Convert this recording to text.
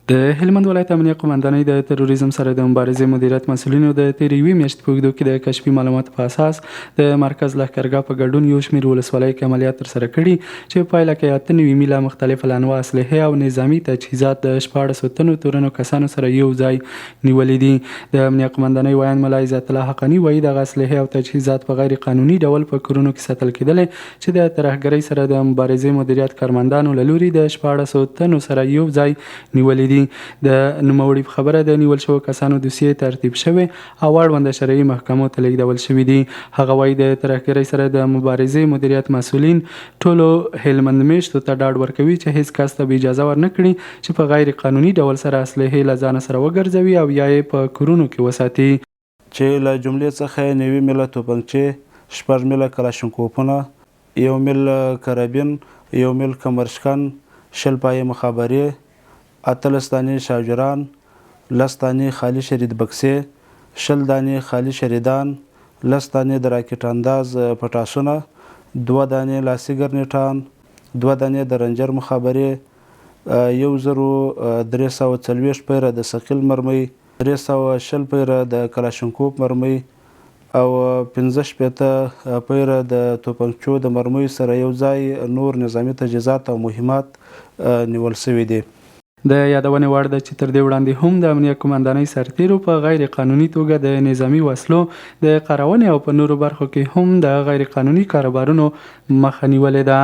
د هلمند ولایت امنیه قومندانۍ د تروریزم سره د مبارزې مدیریت مسؤلینو د تېرې یوې میاشتې په اوږدو کې د کشفي معلوماتو په اساس د مرکز لښکرګاه په ګډون یو شمېر ولسوالیو کې عملیات ترسره کړي چې په پایله کې 8 نوي میله مختلف الانواع اسلحې او نظامي تجهیزات د 14 تنو تورنو کسانو سره یو ځای نیولي دي. د امنیه قومندانۍ وایان ملا عزت الله حقانی وایي دغه اسلحې او تجهیزات په غیر قانوني ډول په کورونو کې ساتل کېدلې چې د ترهګرۍ سره د مبارزې مدیریت کارمندانو له لوري د 14 تنو سره یو ځای نیولي دي. د نوموړي په خبره د نیول شوو کسانو دوسیې ترتیب شوې او اړونده شرعي محکمو ته لیږدول شوي دي. هغه وایي د ترهګرۍ سره د مبارزې مدیریت مسؤلین ټولو هلمند میشتو ته ډاډ ورکوي چې هیڅ کس ته به اجازه ورنه کړي چې په غیر قانوني ډول سره اسلحې له ځانه سره وګرځوي او یا یې په کورونو کې وساتي. چې له جملې څخه 9 میله توپنچې، 6 میله کلاشینکوفونه، 1 میل کرابین، 1 میل کمرشکن، 20 پایې مخابرې، 18 دانې شاجران، 10 دانې خالي شرید بکسې، 20 دانې خالي شریدان، 10 دانې د راکټ انداز پټاسونه، 2 دانې لاسي ګرنیټان، 2 دانې د رنجر مخابرې، 1340 پیره د ثقیل مرمۍ، 320 پیره د کلاشینکوف مرمۍ او 15 پیره د توپنچو د مرمیو سره یو ځای نور نظامي تجهیزات او مهمات نیول شوي دي. د یادونې وړ ده چې تر دې وړاندې هم د امنیه قومندانۍ سرتیرو په غیر قانوني توګه د نظامي وسلو د کارونې او په نورو برخو کې هم د غیر قانوني کاروبارونو مخه نیولې ده.